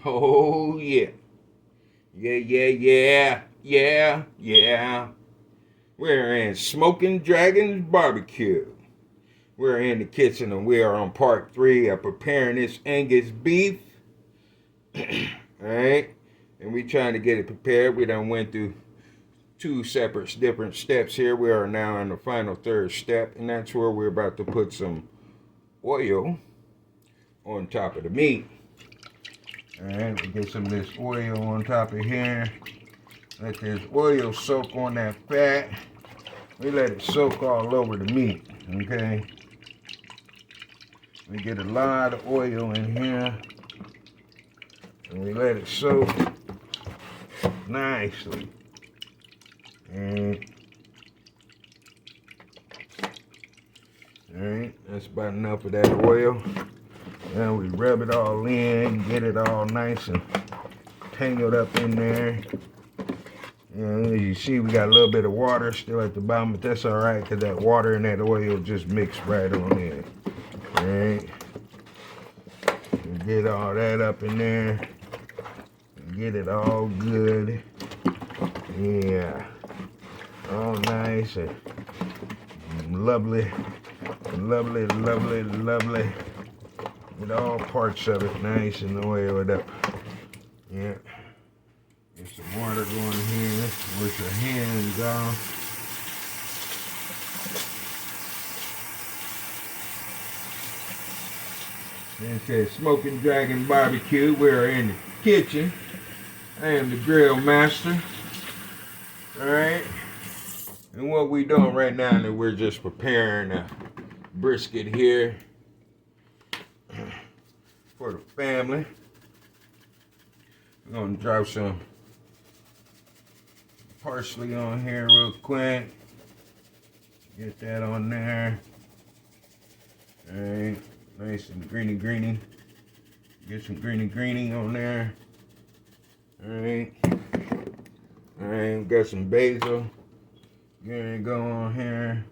Oh, yeah. Yeah. We're in Smoking Dragon Barbecue. We're in the kitchen and we are on part 3 of preparing this Angus beef. Alright? And we trying to get it prepared. We done went through 2 separate different steps here. We are now in the final 3rd step, and that's where we're about to put some oil on top of the meat. Alright, we get some of this oil on top of here. Let this oil soak on that fat. We let it soak all over the meat, okay? We get a lot of oil in here. And we let it soak nicely. Alright, that's about enough of that oil. Now we rub it all in, get it all nice and tangled up in there. And as you see, we got a little bit of water still at the bottom, but that's alright because that water and that oil just mix right on in. Alright. Get all that up in there. Get it all good. Yeah. All nice and lovely. Get all parts of it nice and oiled up. Yeah. Get some water going here. Wash your hands off. And it says Smoking Dragon Barbecue. We're in the kitchen. I am the grill master. Alright. And what we doing right now is we're just preparing a brisket here for the family. We're gonna drop some parsley on here real quick. Get that on there. Alright, nice and greeny. Get some greeny on there. Alright. Alright, got some basil. Gonna go on here.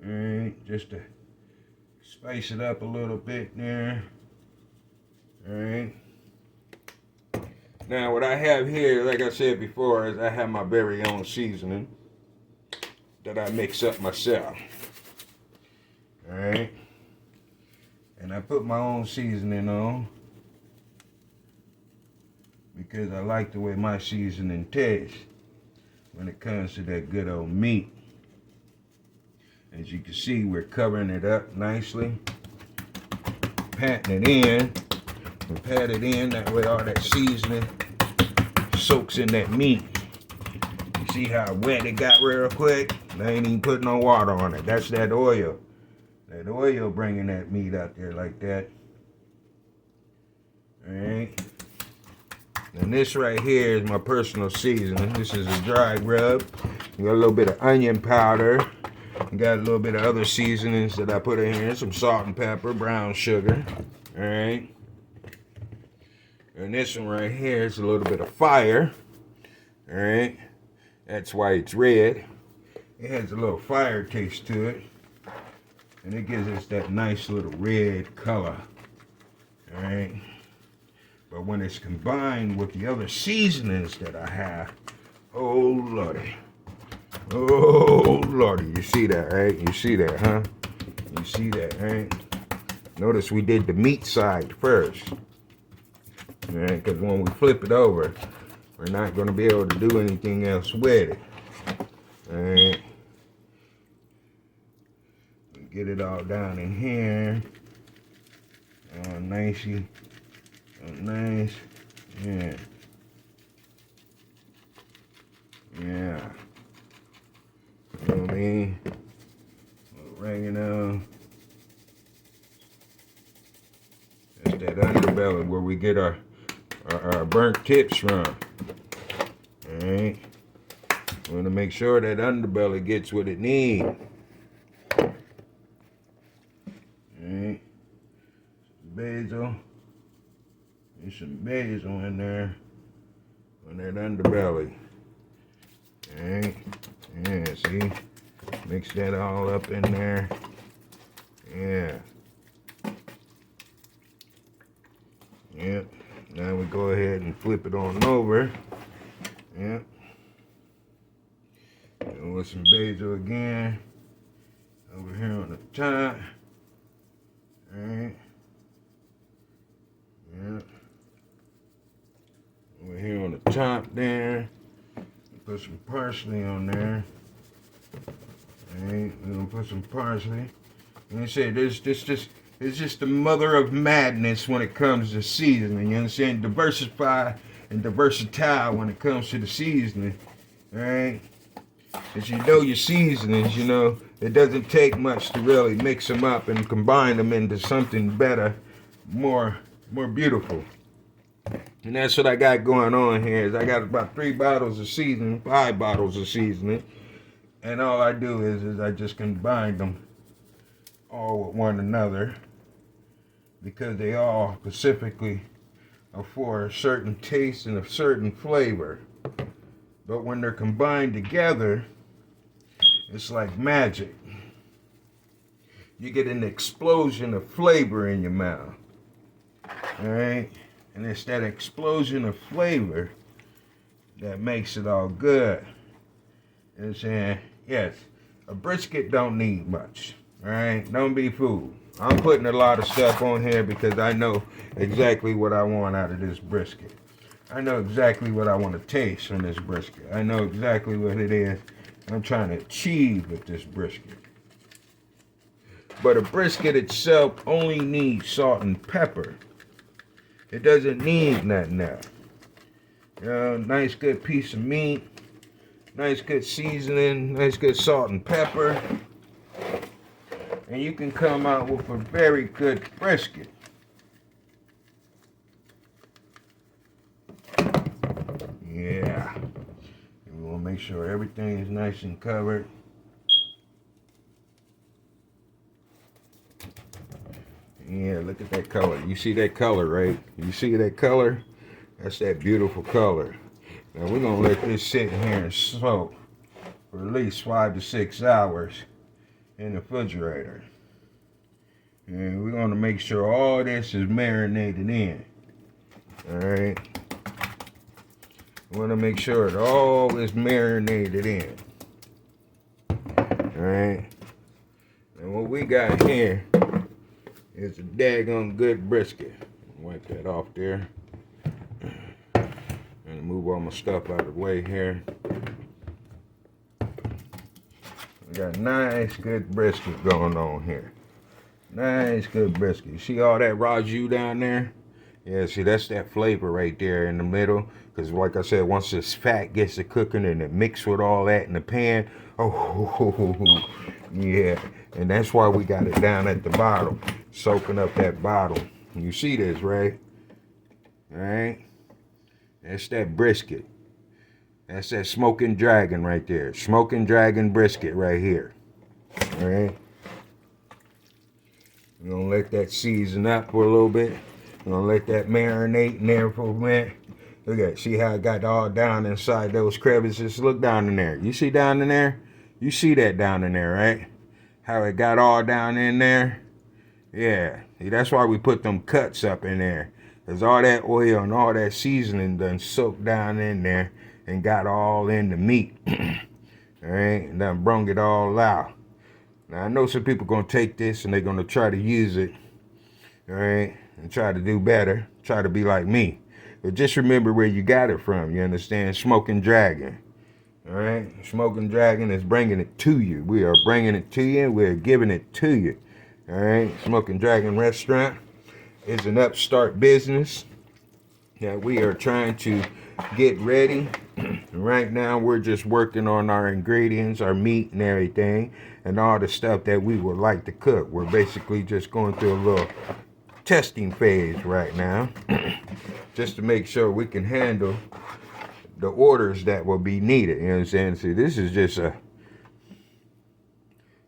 Alright, just to spice it up a little bit there. Alright. Now what I have here, like I said before, is I have my very own seasoning that I mix up myself. Alright. And I put my own seasoning on because I like the way my seasoning tastes when it comes to that good old meat. As you can see, we're covering it up nicely, patting it in. We pat it in, that way all that seasoning soaks in that meat. You see how wet it got real quick? I ain't even put no water on it. That's that oil. That oil bringing that meat out there like that. Alright. And this right here is my personal seasoning. This is a dry rub. You got a little bit of onion powder. You got a little bit of other seasonings that I put in here. Some salt and pepper, brown sugar. Alright. And this one right here is a little bit of fire. Alright. That's why it's red. It has a little fire taste to it. And it gives us that nice little red color. Alright. But when it's combined with the other seasonings that I have, oh lordy. Oh lordy. You see that, right? You see that, huh? You see that, right? Notice we did the meat side first. Alright, because when we flip it over, we're not going to be able to do anything else with it. Alright. Get it all down in here. All nicey. All nice. Yeah. Yeah. You know what I mean? Oregano. That's that underbelly where we get our burnt tips from. Alright. We want to make sure that underbelly gets what it needs. Alright. Basil. There's some basil in there on that underbelly. Alright. Yeah, see? Mix that all up in there. Yeah. Yep. Now we go ahead and flip it on over. Yep. And with some basil again. Over here on the top. Alright. Yep. Over here on the top there. Put some parsley on there. Alright, we're gonna put some parsley. And I said, it's just the mother of madness when it comes to seasoning. You understand? Diversify and versatile when it comes to the seasoning. Alright? As you know your seasonings, you know, it doesn't take much to really mix them up and combine them into something better, more beautiful. And that's what I got going on here. Is I got about 3 bottles of seasoning, 5 bottles of seasoning. And all I do is I just combine them all with one another because they all specifically are for a certain taste and a certain flavor. But when they're combined together, it's like magic. You get an explosion of flavor in your mouth. Alright? And it's that explosion of flavor that makes it all good. You know what I'm saying? Yes, a brisket don't need much. Alright? Don't be fooled. I'm putting a lot of stuff on here because I know exactly what I want out of this brisket. I know exactly what I want to taste from this brisket. I know exactly what it is I'm trying to achieve with this brisket. But a brisket itself only needs salt and pepper. It doesn't need nothing else. You know, nice good piece of meat, nice good seasoning, nice good salt and pepper. And you can come out with a very good brisket. Yeah. And we want to make sure everything is nice and covered. Yeah, look at that color. You see that color, right? You see that color? That's that beautiful color. Now we're going to let this sit here and soak for at least 5 to 6 hours in the refrigerator. And we're going to make sure all this is marinated in. Alright? We want to make sure it all is marinated in. Alright? And what we got here It's a daggone good brisket. Wipe that off there. And move all my stuff out of the way here. We got nice good brisket going on here. Nice good brisket. You see all that raju down there? Yeah, see, that's that flavor right there in the middle. Because like I said, once this fat gets to cooking and it mixed with all that in the pan, oh, yeah. And that's why we got it down at the bottom, soaking up that bottom. You see this, right? All right? That's that brisket. That's that smoking dragon right there. Smoking dragon brisket right here. All right? We're going to let that season up for a little bit. We're going to let that marinate in there for a minute. Look at it. See how it got all down inside those crevices? Look down in there. You see down in there? You see that down in there, right? How it got all down in there? Yeah. See, that's why we put them cuts up in there. Because all that oil and all that seasoning done soaked down in there and got all in the meat. All right? And done brung it all out. Now, I know some people going to take this and they're going to try to use it. All right? And try to do better. Try to be like me. But just remember where you got it from. You understand? Smoking Dragon. All right? Smoking Dragon is bringing it to you. We are bringing it to you. We're giving it to you. All right? Smoking Dragon Restaurant is an upstart business that we are trying to get ready. Right now, we're just working on our ingredients, our meat and everything, and all the stuff that we would like to cook. We're basically just going through a little testing phase right now just to make sure we can handle the orders that will be needed. You know what I'm saying? See, this is just a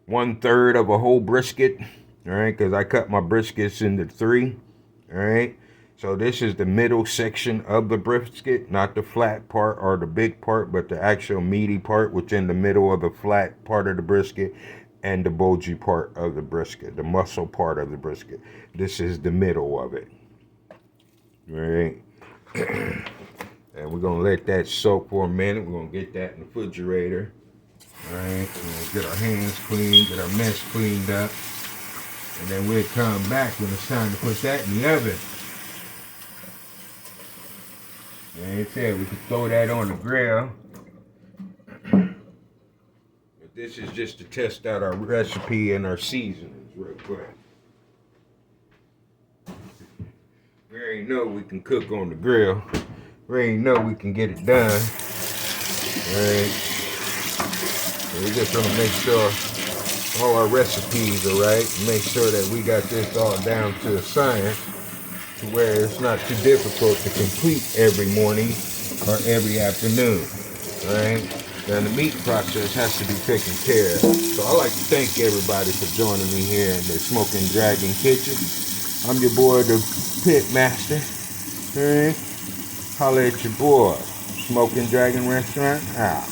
1/3 of a whole brisket, all right, because I cut my briskets into 3, all right? So this is the middle section of the brisket, not the flat part or the big part, but the actual meaty part, which in the middle of the flat part of the brisket and the bulgy part of the brisket, the muscle part of the brisket. This is the middle of it, all right? And we're going to let that soak for a minute. We're going to get that in the refrigerator, all right? We'll get our hands clean, get our mess cleaned up, and then we'll come back when it's time to put that in the oven. Like I said, we can throw that on the grill. But this is just to test out our recipe and our seasonings real quick. We already know we can cook on the grill. We already know we can get it done. Alright. So we just want to make sure all our recipes are right. Make sure that we got this all down to a science, to where it's not too difficult to complete every morning or every afternoon, right? Now the meat process has to be taken care of. So I'd like to thank everybody for joining me here in the Smoking Dragon Kitchen. I'm your boy, the Pit Master, all right? Holla at your boy, Smoking Dragon Restaurant, out.